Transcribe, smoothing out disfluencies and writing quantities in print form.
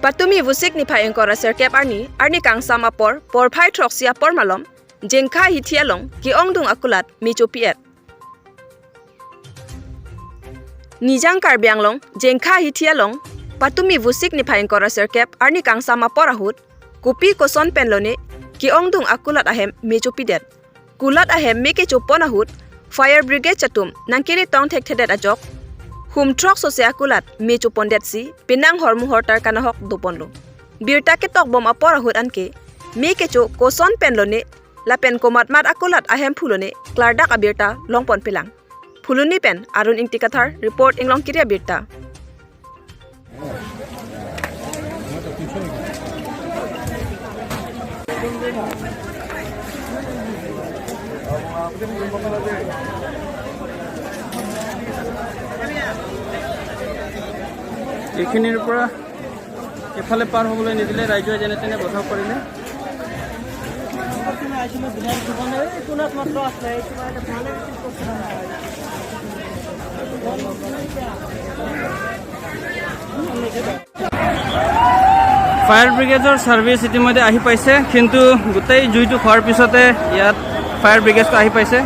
Patumi Vosik niphai engkora serkep Arnikangsam apor phai troksi apor malom Jengkha ahithi along keongdung akulat chopi Nijang Karbi Anglong Jengkha ahithi along Patumi Vosik niphai engkora serkep Arnikangsam apor ahut kopi koson ponlo keongdung akulat ahem chopi kulat ahem kecho ahut Fire Brigade atum nangkiri tongte ajok sose akulat chopi penang hormu hortar kanahok ponlo birta ketok bom apor ahut anke kecho koson ponlo lapen komat mat akulat ahem phulone klardak Abirta longpon pelang phuluni pen arun ingtikathar report inglong kiri Abirta এইখিনিৰ পৰা এফালে পাৰ হ'বলৈ নিদিলে ৰাইজে যেনে তেনে বচাব পাৰিলে ফায়াৰ ব্ৰিগেডৰ সাৰ্ভিস ইতিমধ্যে আহি পাইছে কিন্তু গোটেই জুইটো খোৱাৰ পিছতে ইয়াত ফায়াৰ ব্ৰিগেডটো আহি পাইছে